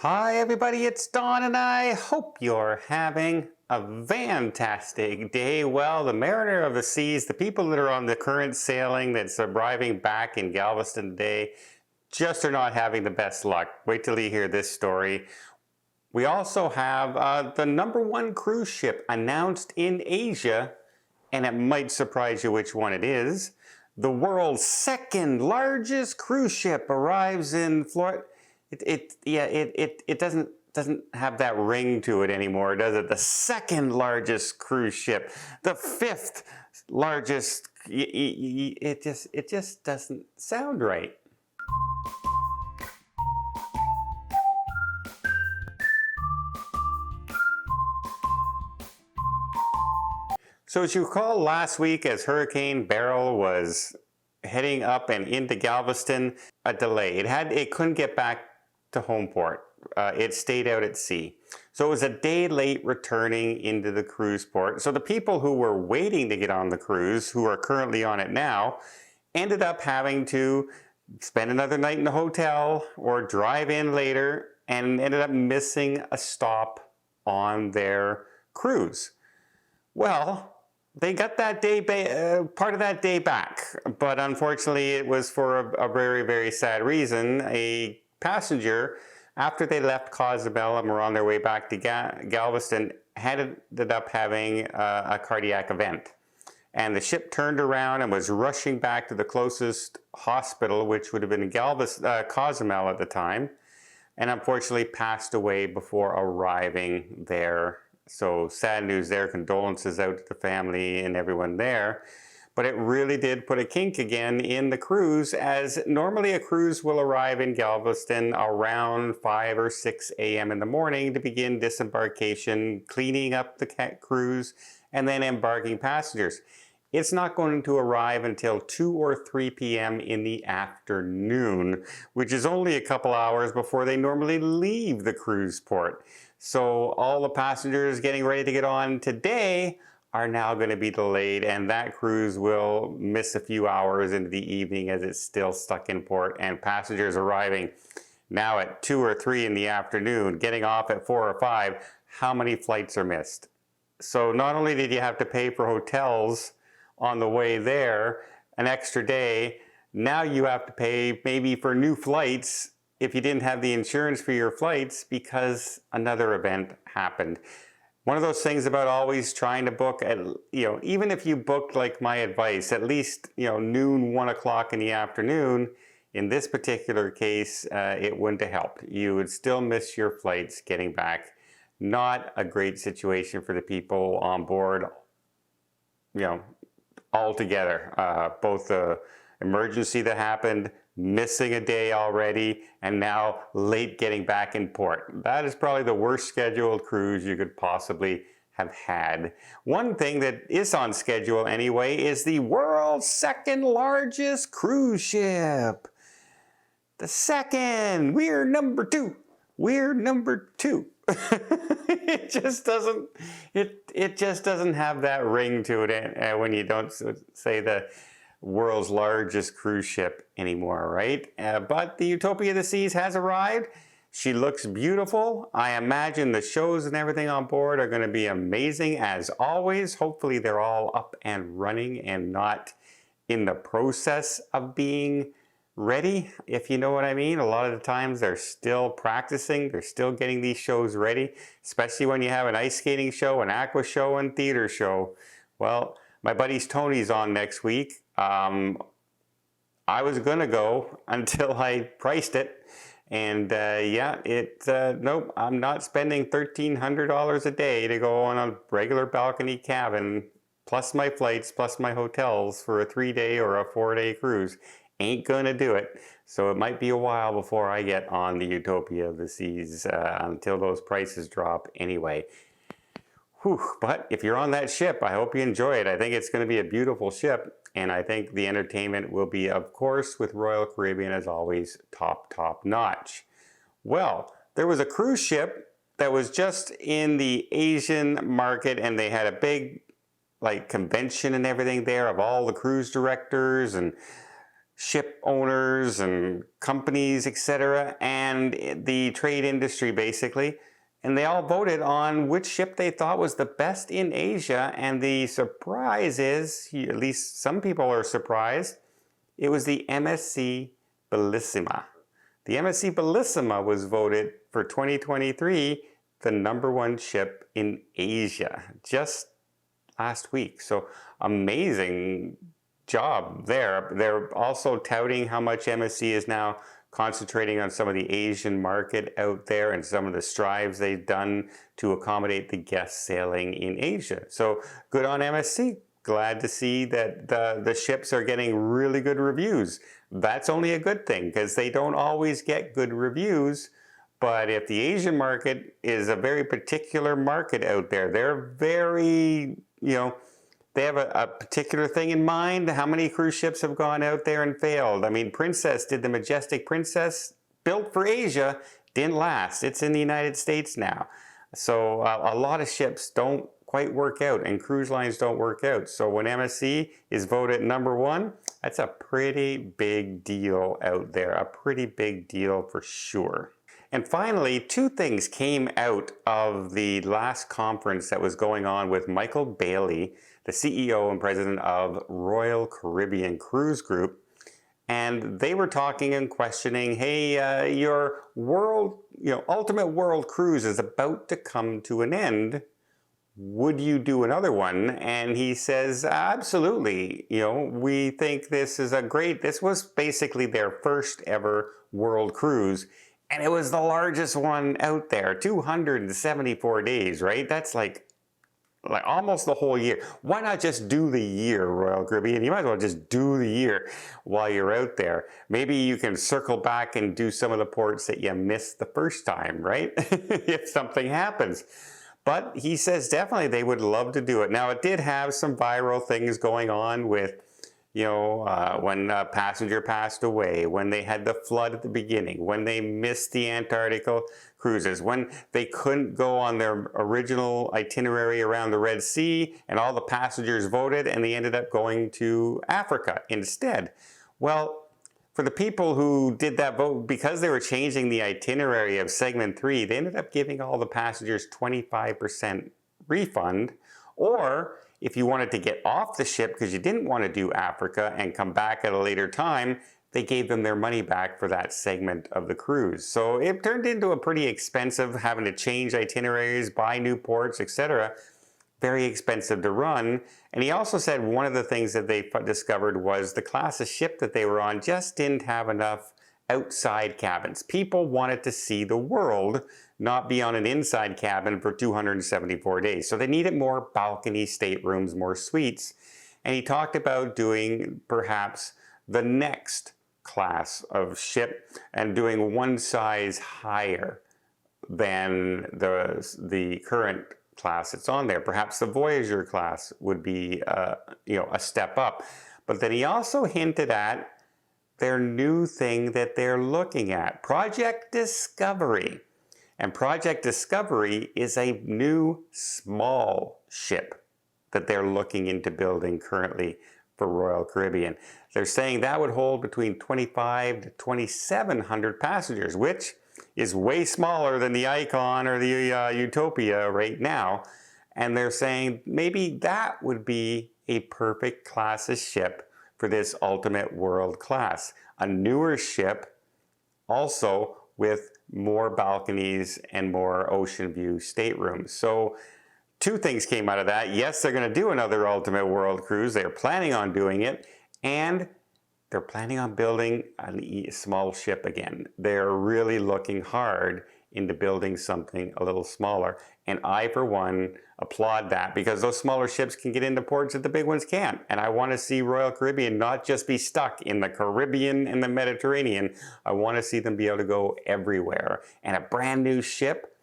Hi everybody, it's Don and I hope you're having a fantastic day. Well, the mariner of the seas, the people that are on the current sailing that's arriving back in Galveston today, just are not having the best luck. Wait till you hear this story. We also have the #1 cruise ship announced in Asia, and it might surprise you which one it is. The world's second largest cruise ship arrives in Florida. It doesn't have that ring to it anymore, does it? The second largest cruise ship, the fifth largest. It just doesn't sound right. So as you recall last week, as Hurricane Beryl was heading up and into Galveston, a delay. It couldn't get back to home port. It stayed out at sea. So it was a day late returning into the cruise port. So the people who were waiting to get on the cruise, who are currently on it now, ended up having to spend another night in the hotel or drive in later and ended up missing a stop on their cruise. Well, they got that day, part of that day back, but unfortunately it was for a very, very sad reason. A passenger, after they left Cozumel and were on their way back to Galveston, ended up having a cardiac event. And the ship turned around and was rushing back to the closest hospital, which would have been Cozumel at the time, and unfortunately passed away before arriving there. So sad news there, condolences out to the family and everyone there. But it really did put a kink again in the cruise, as normally a cruise will arrive in Galveston around 5 or 6 a.m. in the morning to begin disembarkation, cleaning up the cruise, and then embarking passengers. It's not going to arrive until 2 or 3 p.m. in the afternoon, which is only a couple hours before they normally leave the cruise port. So all the passengers getting ready to get on today are now going to be delayed, and that cruise will miss a few hours into the evening as it's still stuck in port, and passengers arriving now at 2 or 3 in the afternoon, getting off at 4 or 5. How many flights are missed? So not only did you have to pay for hotels on the way there, an extra day, now you have to pay maybe for new flights if you didn't have the insurance for your flights because another event happened. One of those things about always trying to book at, even if you booked like my advice, at least, noon, 1 o'clock in the afternoon, in this particular case, it wouldn't have helped. You would still miss your flights getting back. Not a great situation for the people on board, altogether. Both the emergency that happened, missing a day already, and now late getting back in port. That is probably the worst scheduled cruise you could possibly have had. One thing that is on schedule anyway is the world's second largest cruise ship. The second. We're number 2. We're number 2. It just doesn't have that ring to it when you don't say the world's largest cruise ship anymore, right? But the Utopia of the Seas has arrived. She looks beautiful. I imagine the shows and everything on board are going to be amazing as always. Hopefully they're all up and running and not in the process of being ready, if you know what I mean. A lot of the times they're still practicing, they're still getting these shows ready, especially when you have an ice skating show, an aqua show, and theater show. Well, my buddy's Tony's on next week. I was gonna go until I priced it, and nope, I'm not spending $1,300 a day to go on a regular balcony cabin, plus my flights, plus my hotels for a 3-day or a 4-day cruise. Ain't gonna do it. So it might be a while before I get on the Utopia of the Seas until those prices drop anyway. Whew. But if you're on that ship, I hope you enjoy it. I think it's going to be a beautiful ship, and I think the entertainment will be, of course, with Royal Caribbean as always, top notch. Well, there was a cruise ship that was just in the Asian market, and they had a big convention and everything there of all the cruise directors, and ship owners and companies, etc., and the trade industry basically. And they all voted on which ship they thought was the best in Asia. And the surprise is, at least some people are surprised, it was the MSC Bellissima. The MSC Bellissima was voted for 2023 the #1 ship in Asia just last week. So amazing job there. They're also touting how much MSC is now concentrating on some of the Asian market out there and some of the strives they've done to accommodate the guests sailing in Asia. So good on MSC. Glad to see that the ships are getting really good reviews. That's only a good thing because they don't always get good reviews. But if the Asian market is a very particular market out there, they're very, they have a particular thing in mind. How many cruise ships have gone out there and failed? I mean, Princess, did the Majestic Princess, built for Asia, didn't last. It's in the United States now. So a lot of ships don't quite work out and cruise lines don't work out. So when MSC is voted #1, that's a pretty big deal out there. A pretty big deal for sure. And finally, 2 things came out of the last conference that was going on with Michael Bailey, the CEO and president of Royal Caribbean Cruise Group. And they were talking and questioning, hey, your world, ultimate world cruise is about to come to an end. Would you do another one? And he says, absolutely. We think this is this was basically their first ever world cruise. And it was the largest one out there, 274 days, right? That's like almost the whole year. Why not just do the year, Royal Caribbean? You might as well just do the year while you're out there. Maybe you can circle back and do some of the ports that you missed the first time, right? If something happens. But he says definitely they would love to do it. Now, it did have some viral things going on with, when a passenger passed away, when they had the flood at the beginning, when they missed the Antarctica cruises, when they couldn't go on their original itinerary around the Red Sea and all the passengers voted and they ended up going to Africa instead. Well, for the people who did that vote, because they were changing the itinerary of segment 3, they ended up giving all the passengers 25% refund. Or if you wanted to get off the ship because you didn't want to do Africa and come back at a later time, they gave them their money back for that segment of the cruise. So it turned into a pretty expensive, having to change itineraries, buy new ports, etc. Very expensive to run. And he also said one of the things that they discovered was the class of ship that they were on just didn't have enough outside cabins. People wanted to see the world, not be on an inside cabin for 274 days. So they needed more balcony staterooms, more suites. And he talked about doing perhaps the next class of ship and doing one size higher than the current class that's on there. Perhaps the Voyager class would be a step up. But then he also hinted at their new thing that they're looking at, Project Discovery. And Project Discovery is a new small ship that they're looking into building currently for Royal Caribbean. They're saying that would hold between 2,500 to 2,700 passengers, which is way smaller than the Icon or the Utopia right now. And they're saying maybe that would be a perfect class of ship for this ultimate world class. A newer ship, also with more balconies and more ocean view staterooms. So 2 things came out of that. Yes, they're going to do another ultimate world cruise. They're planning on doing it. And they're planning on building a small ship again. They're really looking hard into building something a little smaller. And I, for one, applaud that because those smaller ships can get into ports that the big ones can't. And I want to see Royal Caribbean not just be stuck in the Caribbean and the Mediterranean. I want to see them be able to go everywhere. And a brand new ship,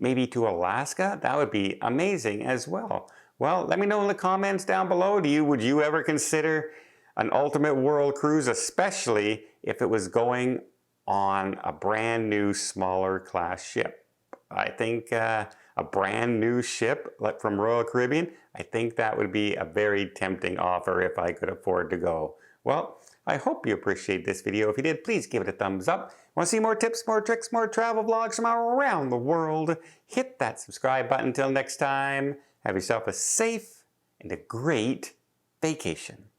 maybe to Alaska, that would be amazing as well. Well, let me know in the comments down below. Would you ever consider an ultimate world cruise, especially if it was going on a brand new smaller class ship? I think a brand new ship like from Royal Caribbean, I think that would be a very tempting offer if I could afford to go. Well, I hope you appreciate this video. If you did, please give it a thumbs up. Want to see more tips, more tricks, more travel vlogs from around the world? Hit that subscribe button. Until next time, have yourself a safe and a great vacation.